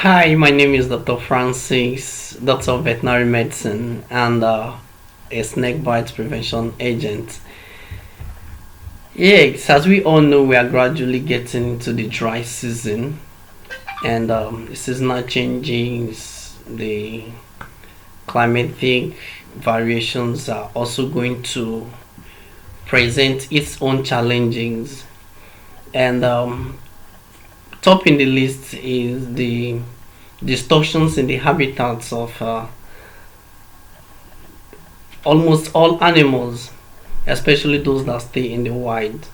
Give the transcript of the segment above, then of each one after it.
Hi, my name is Dr. Francis, Doctor of Veterinary Medicine, and a snake bite prevention agent. Yes, as we all know, we are gradually getting into the dry season, and the seasonal changes, the climatic variations are also going to present its own challenges. And top in the list is the distortions in the habitats of almost all animals, especially those that stay in the wild.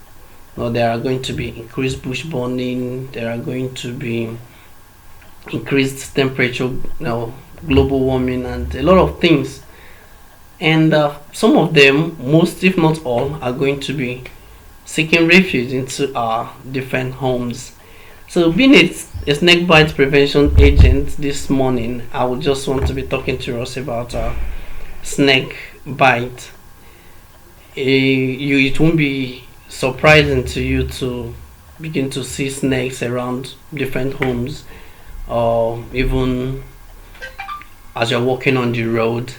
Now, there are going to be increased bush burning, there are going to be increased temperature, global warming, and a lot of things. And some of them, most if not all, are going to be seeking refuge into our different homes. So, being a snake bite prevention agent this morning, I would just want to be talking to us about snake bite. It won't be surprising to you to begin to see snakes around different homes, or even as you're walking on the road.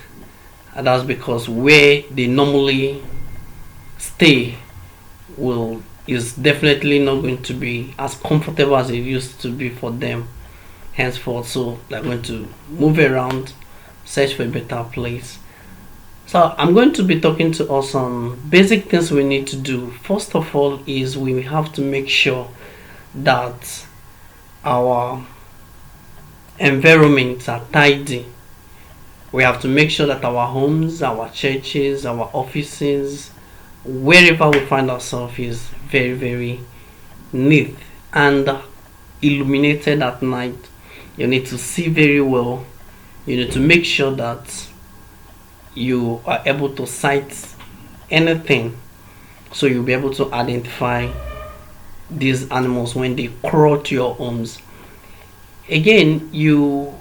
And that's because where they normally stay will is definitely not going to be as comfortable as it used to be for them henceforth. So they're going to move around, search for a better place. So I'm going to be talking to us on basic things we need to do. First of all is we have to make sure that our environments are tidy. We have to make sure that our homes, our churches, our offices, wherever we find ourselves is very, very neat and illuminated at night. You need to see very well. You need to make sure that you are able to sight anything, so you'll be able to identify these animals when they crawl to your homes. Again, you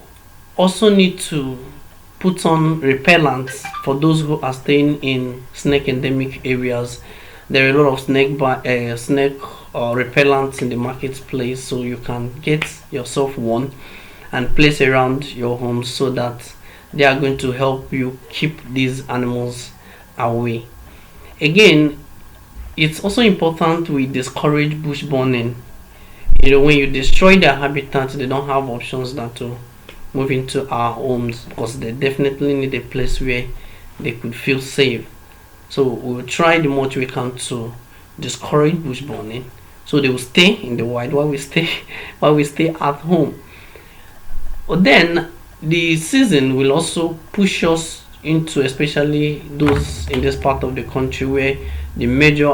also need to put on repellents for those who are staying in snake endemic areas. There are a lot of snake repellents in the marketplace, so you can get yourself one and place around your home so that they are going to help you keep these animals away. Again, it's also important we discourage bush burning. When you destroy their habitat, they don't have options than to move into our homes, because they definitely need a place where they could feel safe. So we will try the much we can to discourage bush burning, so they will stay in the wild while we stay at home. But then the season will also push us into, especially those in this part of the country where the major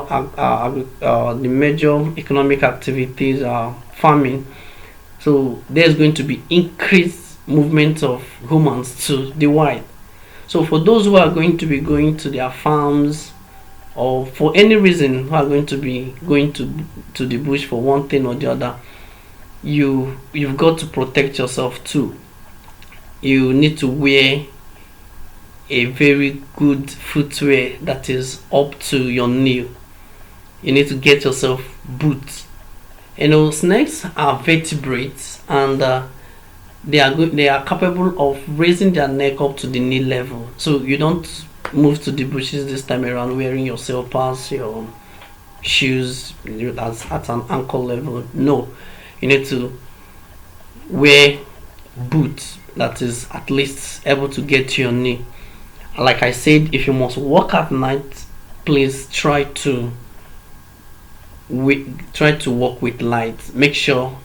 economic activities are farming. So there's going to be increased movement of humans to the wild. So for those who are going to be going to their farms, or for any reason who are going to be going to the bush for one thing or the other, you've got to protect yourself too. You need to wear a very good footwear that is up to your knee. You need to get yourself boots. Snakes are vertebrates, and they are capable of raising their neck up to the knee level. So you don't move to the bushes this time around wearing your slippers, your shoes at an ankle level. No, you need to wear boots that is at least able to get to your knee. Like I said, if you must walk at night, please try to walk with light. Make sure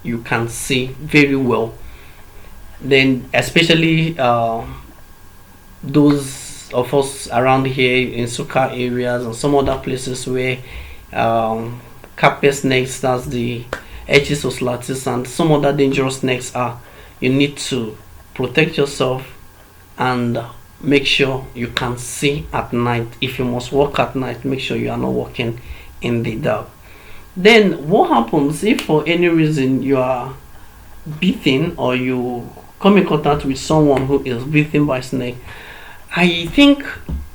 you can see very well. Then, especially those of us around here in Suka areas and some other places where carpet snakes, that's the Echis oslatis, and some other dangerous snakes are, you need to protect yourself and make sure you can see at night. If you must walk at night, make sure you are not walking in the dark. Then what happens if for any reason you are bitten, or you come in contact with someone who is bitten by snake? I think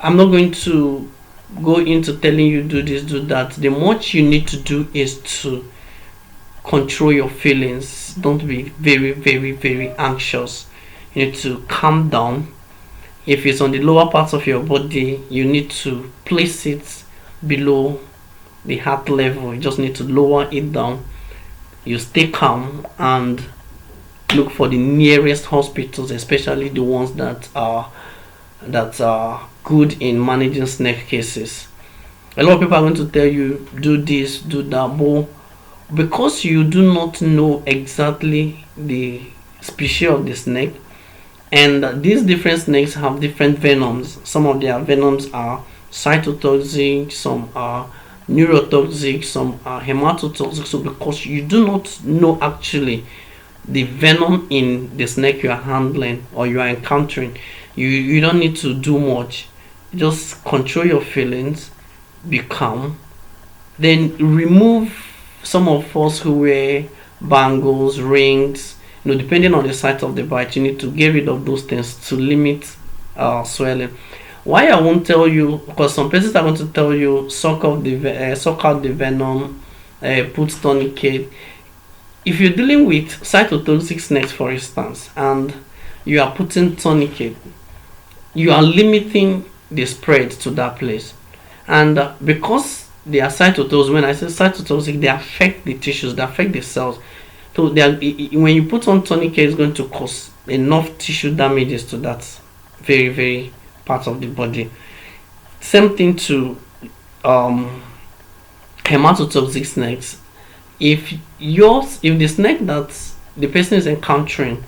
I'm not going to go into telling you do this, do that. The much you need to do is to control your feelings. don't be very, very, very anxious. You need to calm down. If it's on the lower parts of your body, you need to place it below the heart level. You just need to lower it down. You stay calm and look for the nearest hospitals, especially the ones that are good in managing snake cases. A lot of people are going to tell you do this, do that, but because you do not know exactly the species of the snake, and these different snakes have different venoms. Some of their venoms are cytotoxic, some are neurotoxic, some are hematotoxic. So because you do not know actually the venom in the snake you are handling or you are encountering, you don't need to do much. Just control your feelings, be calm, then remove some of us who wear bangles, rings. Depending on the site of the bite, you need to get rid of those things to limit swelling. Why I won't tell you, because some places are going to tell you suck out the venom, put tourniquet. If you're dealing with cytotoxic snakes, for instance, and you are putting tourniquet, you are limiting the spread to that place. And because they are cytotoxic, when I say cytotoxic, they affect the tissues, they affect the cells. So when you put on tourniquet, it's going to cause enough tissue damages to that very, very part of the body. Same thing to hematotoxic snakes. If the snake that the person is encountering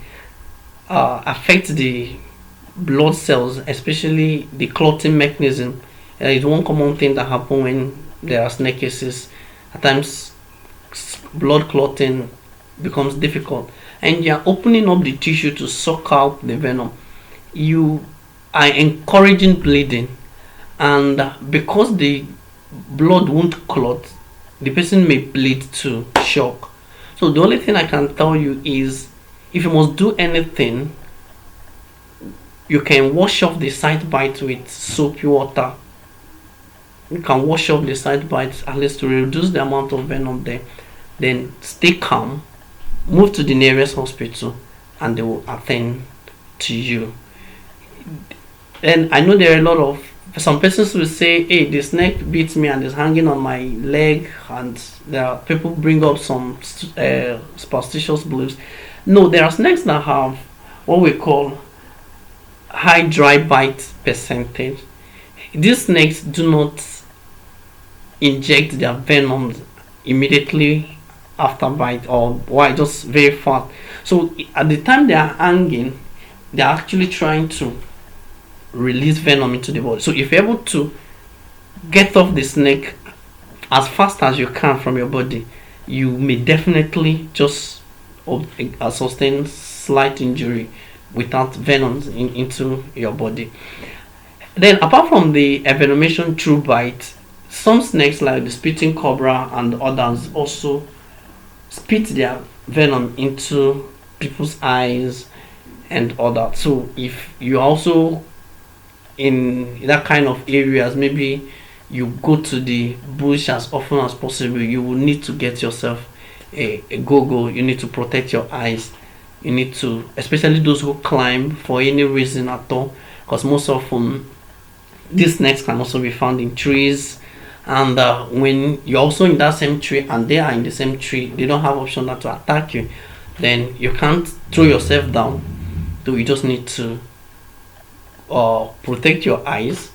affects the blood cells, especially the clotting mechanism, is one common thing that happens when there are snake cases. At times, blood clotting becomes difficult, and you are opening up the tissue to suck out the venom. You are encouraging bleeding, and because the blood won't clot, the person may bleed to shock. So the only thing I can tell you is, if you must do anything, you can wash off the side bite with soapy water. You can wash off the side bites at least to reduce the amount of venom there. Then stay calm, move to the nearest hospital, and they will attend to you. And I know there are a lot of some persons will say, hey, the snake beats me and is hanging on my leg, and there are people bring up some superstitious beliefs. No, there are snakes that have what we call high dry bite percentage. These snakes do not inject their venom immediately after bite, or why just very fast. So at the time they are hanging, they are actually trying to release venom into the body. So if you're able to get off the snake as fast as you can from your body, you may definitely just sustain slight injury without venom into your body. Then apart from the envenomation through bite, some snakes like the spitting cobra and others also spit their venom into people's eyes and all that. So if you also in that kind of areas, maybe you go to the bush as often as possible, you will need to get yourself a goggle. You need to protect your eyes. You need to, especially those who climb for any reason at all, because most often these snakes can also be found in trees. And when you're also in that same tree and they are in the same tree, they don't have option not to attack you. Then you can't throw yourself down. So you just need to protect your eyes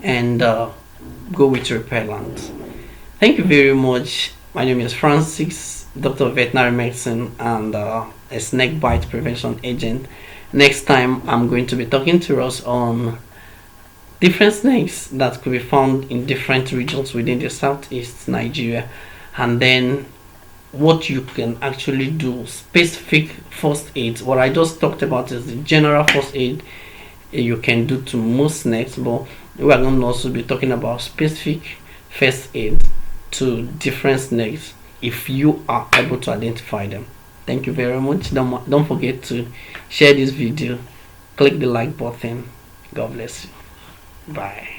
and go with repellent. Thank you very much. My name is Francis, Doctor of Veterinary Medicine and a snake bite prevention agent. Next time I'm going to be talking to us on different snakes that could be found in different regions within the southeast Nigeria, and then what you can actually do, specific first aid. What I just talked about is the general first aid you can do to most snakes, but we are going to also be talking about specific first aid to different snakes if you are able to identify them. Thank you very much. Don't forget to share this video, click the like button. God bless you. Bye.